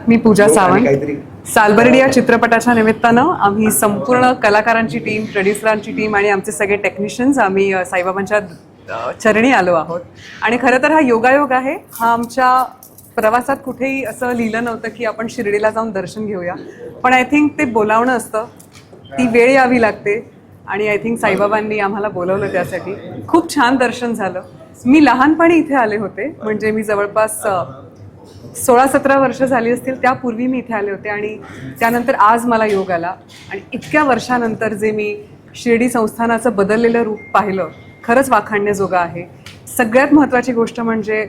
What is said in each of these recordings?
मी पूजा सावंत. सालबर्डी या चित्रपटाच्या निमित्तानं आम्ही संपूर्ण कलाकारांची टीम, प्रोड्युसरांची टीम आणि आमचे सगळे टेक्निशियन्स आम्ही साईबाबांच्या चरणी आलो आहोत. आणि खरं तर हा योगायोग आहे. हा आमच्या प्रवासात कुठेही असं लिहिलं नव्हतं की आपण शिर्डीला जाऊन दर्शन घेऊया, पण आय थिंक ते बोलावणं असतं, ती वेळ यावी लागते आणि आय थिंक साईबाबांनी आम्हाला बोलवलं त्यासाठी. खूप छान दर्शन झालं. मी लहानपणी इथे आले होते, म्हणजे मी जवळपास 16-17 वर्ष झाली असतील, त्यापूर्वी मी इथे आले होते आणि त्यानंतर आज मला योग आला. आणि इतक्या वर्षानंतर जे मी शिर्डी संस्थानाचं बदललेलं रूप पाहिलं, खरंच वाखाणण्याजोगं आहे. सगळ्यात महत्त्वाची गोष्ट म्हणजे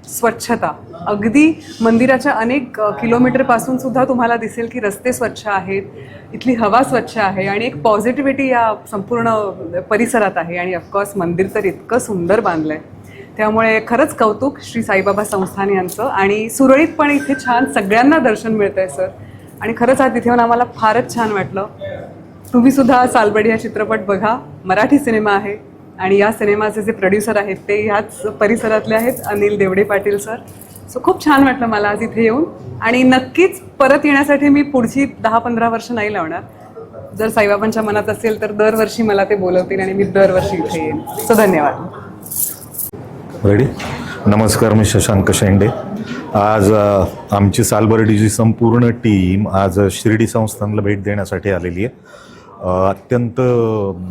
स्वच्छता. अगदी मंदिराच्या अनेक किलोमीटरपासून सुद्धा तुम्हाला दिसेल की रस्ते स्वच्छ आहेत, इथली हवा स्वच्छ आहे आणि एक पॉझिटिव्हिटी या संपूर्ण परिसरात आहे. आणि ऑफकोर्स मंदिर तर इतकं सुंदर बांधलं आहे, त्यामुळे खरंच कौतुक श्री साईबाबा संस्थान यांचं. आणि सुरळीतपणे इथे छान सगळ्यांना दर्शन मिळतं आहे सर. आणि खरंच आज तिथे येऊन आम्हाला फारच छान वाटलं. तुम्ही सुद्धा सालबर्डी हा चित्रपट बघा. मराठी सिनेमा आहे आणि या सिनेमाचे जे प्रोड्युसर आहेत ते ह्याच परिसरातले आहेत, अनिल देवडे पाटील सर. सो खूप छान वाटलं मला आज इथे येऊन. आणि नक्कीच परत येण्यासाठी मी पुढची 10-15 वर्ष नाही लावणार. जर साईबाबांच्या मनात असेल तर दरवर्षी मला ते बोलवतील आणि मी दरवर्षी इथे येईन. सो धन्यवाद. रेडी. नमस्कार, मी शशांक शेंडे. आज आमची सालबर्डीची संपूर्ण टीम आज शिर्डी संस्थानला भेट देण्यासाठी आलेली आहे. अत्यंत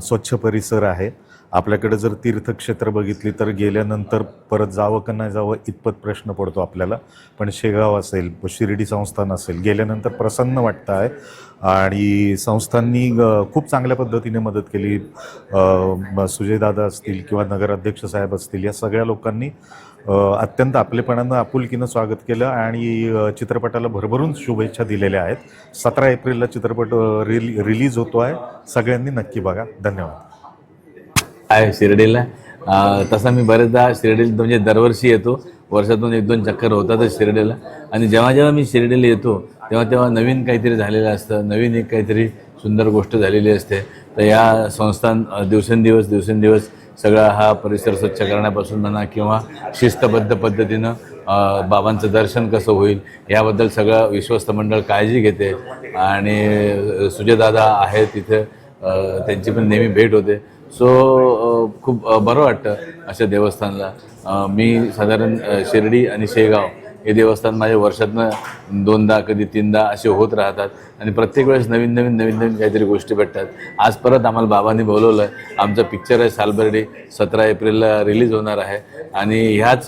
स्वच्छ परिसर आहे. आपल्याकडे जर तीर्थक्षेत्र बघितली तर गेल्यानंतर परत जावं का नाही जावं इतपत प्रश्न पडतो आपल्याला. पण शेगाव असेल, शिर्डी संस्थान असेल, गेल्यानंतर प्रसन्न वाटतं आहे. आणि संस्थांनी खूप चांगल्या पद्धतीने मदत केली. सुजयदादा असतील किंवा नगराध्यक्ष साहेब असतील, या सगळ्या लोकांनी अत्यंत आपलेपणानं, आपुलकीनं स्वागत केलं आणि चित्रपटाला भरभरून शुभेच्छा दिलेल्या आहेत. 17 एप्रिलला चित्रपट रिलीज होतो आहे. सगळ्यांनी नक्की बघा. धन्यवाद. आहे शिर्डीला. तसा मी बरेचदा शिर्डीला म्हणजे दरवर्षी येतो. वर्षातून 1-2 चक्कर होतातच शिर्डीला. आणि जेव्हा जेव्हा मी शिर्डीला येतो तेव्हा तेव्हा नवीन काहीतरी झालेलं असतं, नवीन एक काहीतरी सुंदर गोष्ट झालेली असते. तर या संस्थान दिवसेंदिवस सगळा हा परिसर स्वच्छ करण्यापासून म्हणा किंवा शिस्तबद्ध पद्धतीनं बाबांचं दर्शन कसं होईल याबद्दल सगळं विश्वस्त मंडळ काळजी घेते. आणि सुजयदादा आहेत तिथे, त्यांची पण नेहमी भेट होते. सो खूप बरं वाटतं अशा देवस्थानला. मी साधारण शिर्डी आणि शेगाव हे देवस्थान माझ्या वर्षातनं 2दा कधी 3दा असे होत राहतात. आणि प्रत्येक वेळेस नवीन काहीतरी गोष्टी भेटतात. आज परत आम्हाला बाबांनी बोलवलं आहे. आमचा पिक्चर आहे सालबर्डी, 17 एप्रिलला रिलीज होणार आहे. आणि ह्याच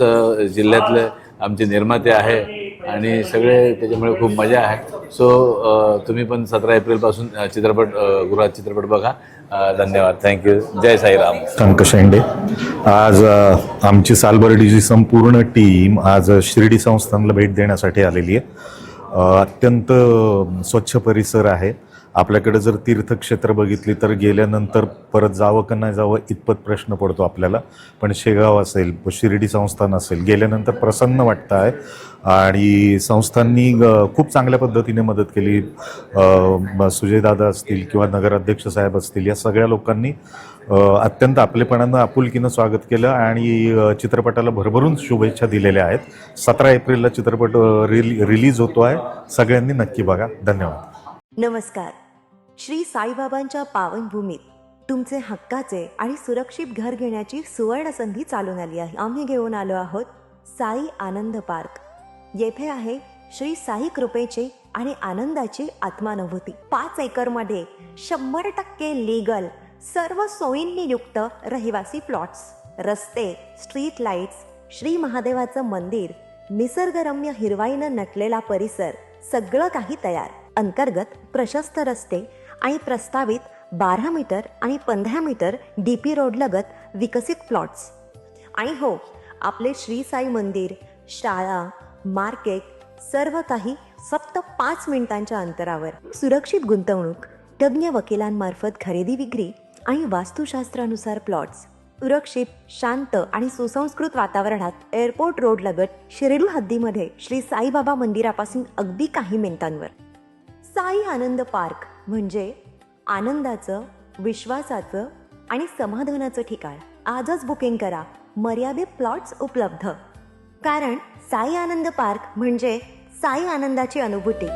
जिल्ह्यातले आमचे निर्माते आहे आणि सगळे, त्याच्यामुळे खूप मजा आहे. सो तुम्ही पण 17 एप्रिलपासून गृहात चित्रपट बघा. धन्यवाद. थँक्यू. जय साईराम. शशांक शेंडे. आज आमची सालबर्डीची संपूर्ण टीम आज शिर्डी संस्थानला भेट देण्यासाठी आलेली आहे. अत्यंत स्वच्छ परिसर आहे. आपल्याकडे जर तीर्थक्षेत्र बघितली तर गेल्यानंतर परत जावं का नाही जावं इतपत प्रश्न पडतो आपल्याला. पण शेगाव असेल, शिर्डी संस्थान असेल, गेल्यानंतर प्रसन्न वाटतं आहे. आणि संस्थांनी खूप चांगल्या पद्धतीने मदत केली. सुजयदादा असतील किंवा नगराध्यक्ष साहेब असतील, या सगळ्या लोकांनी अत्यंत आपलेपणानं, आपुलकीनं स्वागत केलं आणि चित्रपटाला भरभरून शुभेच्छा दिलेल्या आहेत. 17 एप्रिलला चित्रपट रिलीज होतो आहे. सगळ्यांनी नक्की बघा. धन्यवाद. नमस्कार. श्री साईबाबांच्या पावनभूमीत तुमचे हक्काचे आणि सुरक्षित घर घेण्याची सुवर्ण संधी चालून आली आहे. आम्ही घेऊन आलो आहोत साई आनंद पार्क. येथे आहे श्री साई कृपेचे आणि आनंदाची आत्मानुभूती. 5 एकरमध्ये 100% लीगल, सर्व सोयींनी युक्त रहिवासी प्लॉट्स, रस्ते, स्ट्रीट लाईट्स, श्री महादेवाचं मंदिर, निसर्गरम्य हिरवाईनं नटलेला परिसर, सगळं काही तयार. अंतर्गत प्रशस्त रस्ते आणि प्रस्तावित 12 मीटर आणि 15 मीटर DP रोड लगत विकसित प्लॉट्स. आणि हो, आपले श्री साई मंदिर, शाळा, मार्केट, सर्व काही फक्त 5 मिनिटांच्या अंतरावर. सुरक्षित गुंतवणूक, तज्ज्ञ वकिलांमार्फत खरेदी विक्री आणि वास्तुशास्त्रानुसार प्लॉट्स. सुरक्षित, शांत आणि सुसंस्कृत वातावरणात एअरपोर्ट रोड लगत शिर्डी हद्दीमध्ये श्री साईबाबा मंदिरापासून अगदी काही मिनिटांवर. साई आनंद पार्क म्हणजे आनंदाचं, विश्वासाचं आणि समाधानाचं ठिकाण. आजच बुकिंग करा. मर्यादित प्लॉट्स उपलब्ध. कारण साई आनंद पार्क म्हणजे साई आनंदाची अनुभूती